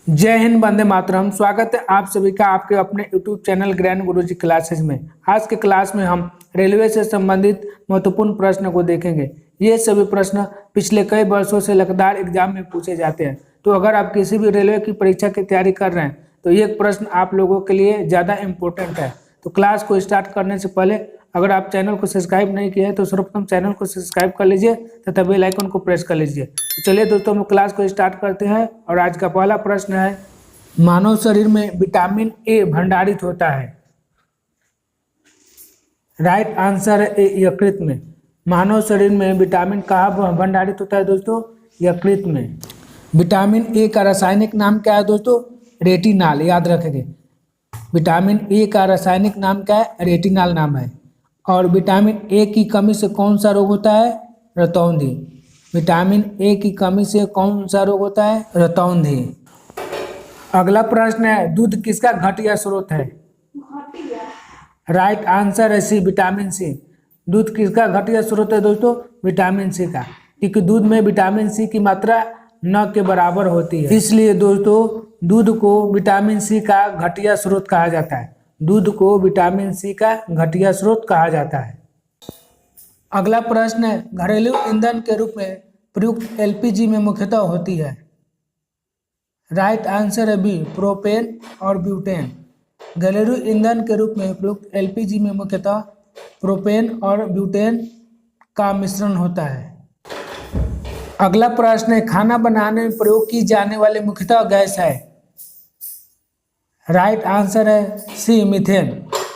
जय हिंद, वंदे मातरम। स्वागत है आप सभी का आपके अपने YouTube चैनल ज्ञान गुरुजी क्लासेस में। आज के क्लास में हम रेलवे से संबंधित महत्वपूर्ण प्रश्न को देखेंगे। ये सभी प्रश्न पिछले कई वर्षों से लगातार एग्जाम में पूछे जाते हैं। तो अगर आप किसी भी रेलवे की परीक्षा की तैयारी कर रहे हैं तो ये प्रश्न आप लोगों के लिए ज़्यादा इम्पोर्टेंट है। तो क्लास को स्टार्ट करने से पहले अगर आप चैनल को सब्सक्राइब नहीं किए हैं तो सर्वप्रथम चैनल को सब्सक्राइब कर लीजिए तथा बेल आइकन को प्रेस कर लीजिए। तो चलिए दोस्तों, हम क्लास को स्टार्ट करते हैं और आज का पहला प्रश्न है, मानव शरीर में विटामिन ए भंडारित होता है। राइट आंसर है ए, यकृत में। मानव शरीर में विटामिन कहाँ भंडारित होता है दोस्तों? यकृत में। विटामिन ए का रासायनिक नाम क्या है दोस्तों? रेटिनाल। याद रखेंगे, विटामिन ए का रासायनिक नाम क्या है? रेटिनाल नाम है। और विटामिन ए की कमी से कौन सा रोग होता है? रतौंधी। विटामिन ए की कमी से कौन सा रोग होता है? रतौंधी। अगला प्रश्न है, दूध किसका घटिया स्रोत है? राइट आंसर है सी, विटामिन सी। दूध किसका घटिया स्रोत है दोस्तों? विटामिन सी का, क्योंकि दूध में विटामिन सी की मात्रा न के बराबर होती है, इसलिए दोस्तों दूध को विटामिन सी का घटिया स्रोत कहा जाता है। दूध को विटामिन सी का घटिया स्रोत कहा जाता है। अगला प्रश्न है, घरेलू ईंधन के रूप में प्रयुक्त एलपीजी में मुख्यतः होती है। राइट आंसर है बी, प्रोपेन और ब्यूटेन। घरेलू ईंधन के रूप में प्रयुक्त एलपीजी में मुख्यतः प्रोपेन और ब्यूटेन का मिश्रण होता है। अगला प्रश्न है, खाना बनाने में प्रयोग की जाने वाली मुख्यतः गैस है। राइट आंसर है सी, मीथेन।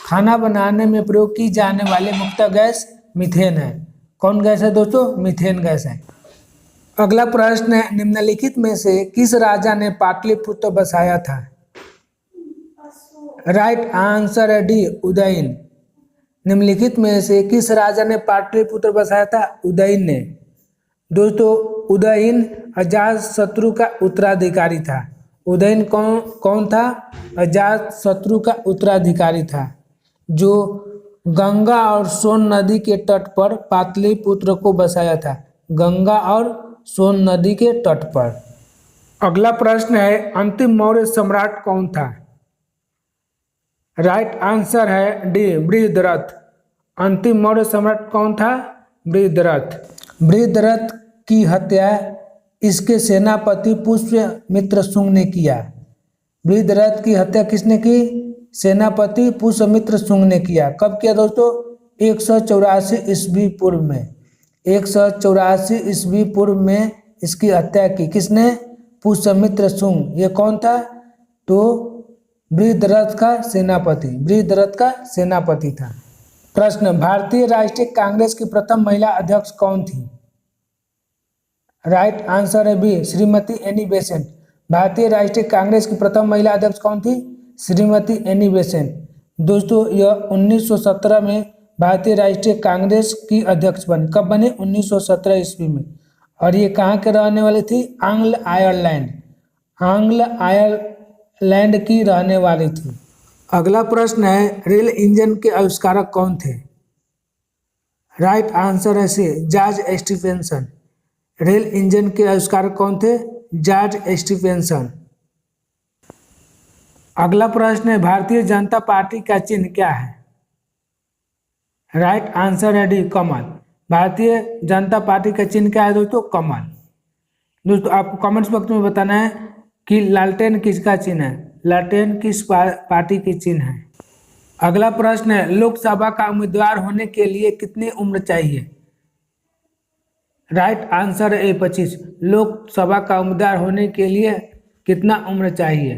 खाना बनाने में प्रयोग की जाने वाली मुख्यतः गैस मीथेन है। कौन गैस है दोस्तों? मीथेन गैस है। अगला प्रश्न है, निम्नलिखित में से किस राजा ने पाटलिपुत्र बसाया था? राइट आंसर है डी, उदयन। निम्नलिखित में से किस राजा ने पाटलिपुत्र बसाया था? उदयन ने। दोस्तों उदयन अजातशत्रु का उत्तराधिकारी था। उदयन कौन था? अजातशत्रु का उत्तराधिकारी था, जो गंगा और सोन नदी के तट पर पाटलिपुत्र को बसाया था। गंगा और सोन नदी के तट पर। अगला प्रश्न है, अंतिम मौर्य सम्राट कौन था? राइट आंसर है डी, बृहद्रथ। अंतिम मौर्य सम्राट कौन था? बृहद्रथ। बृहद्रथ की हत्या इसके सेनापति पुष्यमित्र शुंग ने किया। बृहद्रथ की हत्या किसने की? सेनापति पुष्यमित्र शुंग ने किया। कब किया दोस्तों? 184 ईस्वी पूर्व में। 184 ईस्वी पूर्व में इसकी हत्या की। किसने? पुष्यमित्र शुंग। ये कौन था? तो बृहद्रथ का सेनापति। बृहद्रथ का सेनापति था। प्रश्न, भारतीय राष्ट्रीय कांग्रेस की प्रथम महिला अध्यक्ष कौन थी? राइट आंसर है बी, श्रीमती एनी बेसेंट। भारतीय राष्ट्रीय कांग्रेस की प्रथम महिला अध्यक्ष कौन थी? Shrimati Annie Besant. दोस्तों यह 1917 में भारतीय राष्ट्रीय कांग्रेस की अध्यक्ष बनी। कब बनी? 1917 ईस्वी में। और ये कहाँ के रहने वाली थी? आंग्ल आयरलैंड। आंग्ल आयरलैंड की रहने वाली थी। अगला प्रश्न है, रेल इंजन के आविष्कारक कौन थे? राइट आंसर है सी, जॉर्ज स्टीफेंसन। रेल इंजन के आविष्कारक कौन थे? George Stephenson. अगला प्रश्न है, भारतीय जनता पार्टी का चिन्ह क्या है? राइट आंसर है डी, कमल। भारतीय जनता पार्टी का चिन्ह क्या है दोस्तों? कमल। दोस्तों आपको कमेंट्स बॉक्स में बताना है कि लालटेन किसका चिन्ह है। लालटेन किस पार्टी की चिन्ह है। अगला प्रश्न है, लोकसभा का उम्मीदवार होने के लिए कितनी उम्र चाहिए? राइट आंसर है 25। लोकसभा का उम्मीदवार होने के लिए कितना उम्र चाहिए?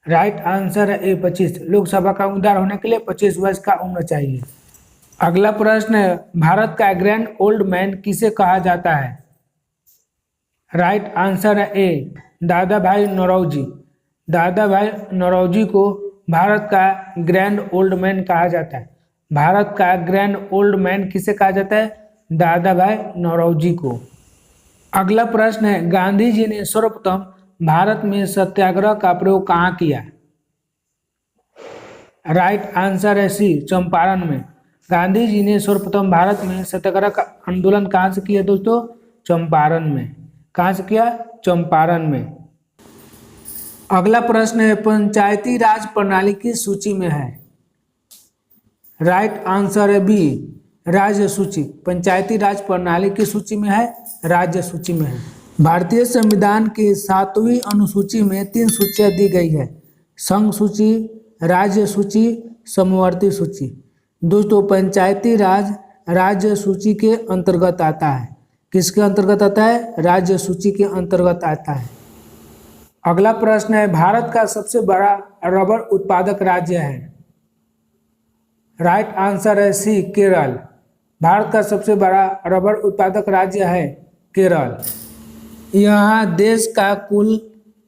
राइट आंसर है 25। लोकसभा का उम्मीदवार होने के लिए 25 वर्ष का उम्र चाहिए। अगला प्रश्न है, भारत का ग्रैंड ओल्ड मैन किसे कहा जाता है? राइट आंसर है ए, दादा भाई नौरोजी। दादा भाई नौरोजी को भारत का ग्रैंड ओल्ड मैन कहा जाता है। भारत का ग्रैंड ओल्ड मैन किसे कहा जाता है? दादा भाई नौरोजी को। अगला प्रश्न है, गांधी जी ने सर्वप्रथम भारत में सत्याग्रह का प्रयोग कहाँ किया? राइट आंसर है सी, चंपारण में। गांधी जी ने सर्वप्रथम भारत में सत्याग्रह का आंदोलन कहाँ से किया दोस्तों? चंपारण में। कहाँ से किया? चंपारण में। अगला प्रश्न है पंचायती राज प्रणाली की सूची में है। राइट आंसर है बी राज्य सूची। पंचायती राज प्रणाली की सूची में है, राज्य सूची में है। भारतीय संविधान की 7वीं अनुसूची में 3 सूचियां दी गई है। संघ सूची, राज्य सूची, समवर्ती सूची। दोस्तों पंचायती राज राज्य सूची के अंतर्गत आता है। किसके अंतर्गत आता है? राज्य सूची के अंतर्गत आता है। अगला प्रश्न है भारत का सबसे बड़ा रबर उत्पादक राज्य है। राइट आंसर है सी केरल। भारत का सबसे बड़ा रबर उत्पादक राज्य है केरल। यहाँ देश का कुल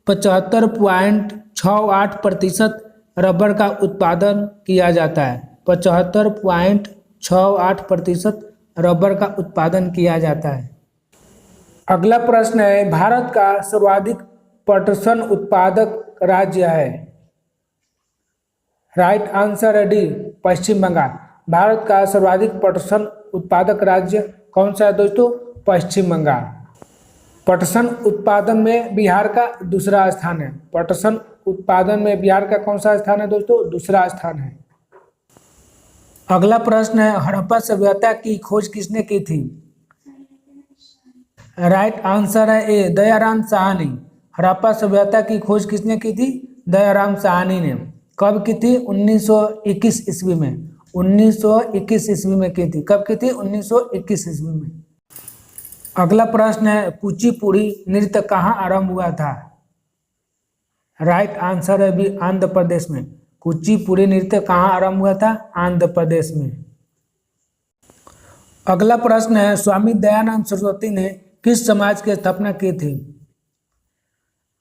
75.68% रबर का उत्पादन किया जाता है। 75.68% रबर का उत्पादन किया जाता है। अगला प्रश्न है भारत का सर्वाधिक पटसन उत्पादक राज्य है। राइट आंसर है डी पश्चिम बंगाल। भारत का सर्वाधिक पटसन उत्पादक राज्य कौन सा है दोस्तों? पश्चिम बंगाल। पटसन उत्पादन में बिहार का दूसरा स्थान है। पटसन उत्पादन में बिहार का कौन सा स्थान है दोस्तों? दूसरा स्थान है। अगला प्रश्न है हड़प्पा सभ्यता की खोज किसने की थी? राइट आंसर है ए दयाराम साहनी। हड़प्पा सभ्यता की खोज किसने की थी? दयाराम साहनी ने। कब की थी? 1921 ईस्वी में। 1921 ईस्वी में की थी। कब की थी? 1921 ईस्वी में। अगला प्रश्न है कुचिपुड़ी नृत्य कहाँ आरंभ हुआ था? राइट आंसर है बी आंध्र प्रदेश में। कुचिपुड़ी नृत्य कहाँ आरंभ हुआ था? आंध्र प्रदेश में। अगला प्रश्न है स्वामी दयानंद सरस्वती ने किस समाज की स्थापना की थी?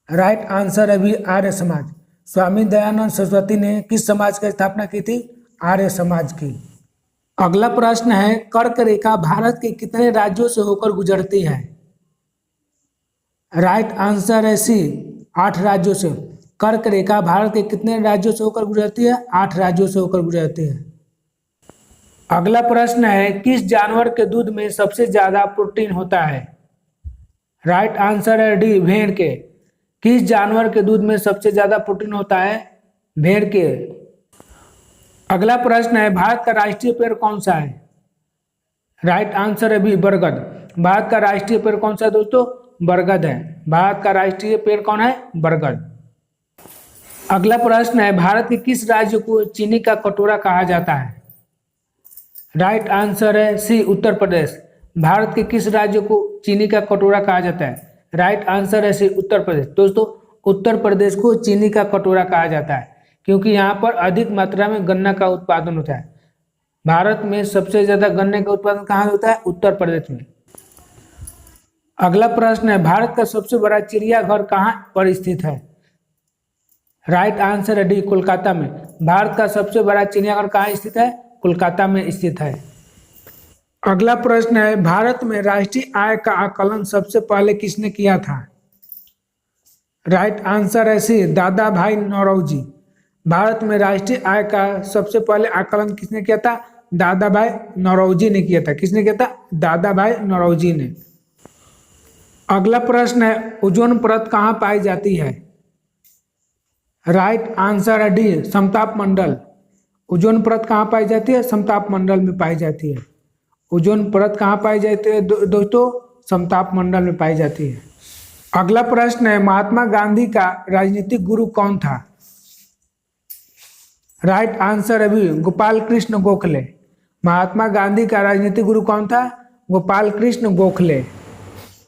राइट आंसर है बी आर्य समाज। स्वामी दयानंद सरस्वती ने किस समाज की स्थापना की थी? आर्य समाज की। अगला प्रश्न है कर्क रेखा भारत के कितने राज्यों से होकर गुजरती है? राइट आंसर है सी 8 राज्यों से। कर्क रेखा भारत के कितने राज्यों से होकर गुजरती है? 8 राज्यों से होकर गुजरती है। अगला प्रश्न है किस जानवर के दूध में सबसे ज्यादा प्रोटीन होता है? राइट आंसर है डी भेड़ के। किस जानवर के दूध में सबसे ज्यादा प्रोटीन होता है? भेड़ के। अगला प्रश्न है भारत का राष्ट्रीय पेड़ कौन सा है? राइट आंसर है बी बरगद। भारत का राष्ट्रीय पेड़ कौन सा है दोस्तों? बरगद है। भारत का राष्ट्रीय पेड़ कौन है? बरगद। अगला प्रश्न है भारत के किस राज्य को चीनी का कटोरा कहा जाता है? राइट आंसर है सी उत्तर प्रदेश। भारत के किस राज्य को चीनी का कटोरा कहा जाता है? राइट आंसर है सी उत्तर प्रदेश। दोस्तों उत्तर प्रदेश को चीनी का कटोरा कहा जाता है क्योंकि यहाँ पर अधिक मात्रा में गन्ना का उत्पादन होता है। भारत में सबसे ज्यादा गन्ने का उत्पादन कहाँ होता है? उत्तर प्रदेश में। अगला प्रश्न है भारत का सबसे बड़ा चिड़ियाघर कहाँ पर स्थित है? राइट आंसर है डी कोलकाता में। भारत का सबसे बड़ा चिड़ियाघर कहाँ स्थित है? कोलकाता में स्थित है। अगला प्रश्न है भारत में राष्ट्रीय आय का आकलन सबसे पहले किसने किया था? राइट आंसर है सी दादा भाई नौरोजी। भारत में राष्ट्रीय आय का सबसे पहले आकलन किसने किया था? दादा भाई नौरोजी ने किया था। किसने किया था? दादा भाई नौरोजी ने। अगला प्रश्न है ओजोन परत कहाँ पाई जाती है? राइट आंसर है डी समताप मंडल। ओजोन परत कहाँ पाई जाती है? समताप मंडल में पाई जाती है। ओजोन परत कहाँ पाई जाती है दोस्तों? समताप मंडल में पाई जाती है। अगला प्रश्न है महात्मा गांधी का राजनीतिक गुरु कौन था? राइट आंसर है बी गोपाल कृष्ण गोखले। महात्मा गांधी का राजनीतिक गुरु कौन था? गोपाल कृष्ण गोखले।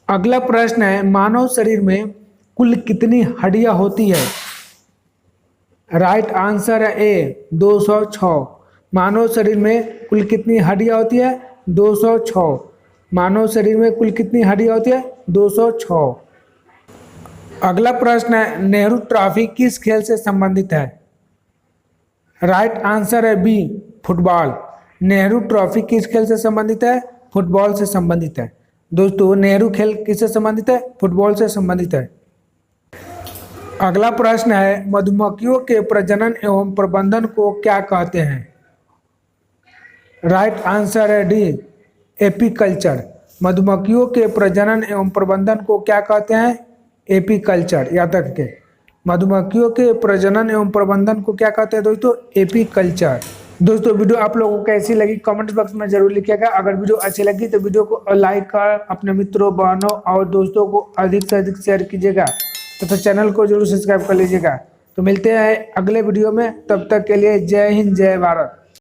अगला प्रश्न है मानव शरीर में कुल कितनी हड्डियां होती है? राइट आंसर है ए 206। मानव शरीर में कुल कितनी हड्डियां होती है? 206। मानव शरीर में कुल कितनी हड्डियां होती है? 206। अगला प्रश्न है नेहरू ट्रॉफी किस खेल से संबंधित है? राइट आंसर है बी फुटबॉल। नेहरू ट्रॉफी किस खेल से संबंधित है? फुटबॉल से संबंधित है। दोस्तों नेहरू खेल किससे संबंधित है? फुटबॉल से संबंधित है। अगला प्रश्न है मधुमक्खियों के प्रजनन एवं प्रबंधन को क्या कहते हैं? राइट आंसर है डी एपीकल्चर। मधुमक्खियों के प्रजनन एवं प्रबंधन को क्या कहते हैं? एपीकल्चर। याद रखें मधुमक्खियों के प्रजनन एवं प्रबंधन को क्या कहते हैं दोस्तों? एपीकल्चर। दोस्तों वीडियो आप लोगों को कैसी लगी कमेंट बॉक्स में जरूर लिखिएगा। अगर वीडियो अच्छी लगी तो वीडियो को लाइक कर अपने मित्रों, बहनों और दोस्तों को अधिक से अधिक शेयर कीजिएगा तो चैनल को जरूर सब्सक्राइब कर लीजिएगा। तो मिलते हैं अगले वीडियो में, तब तक के लिए जय हिंद, जय भारत।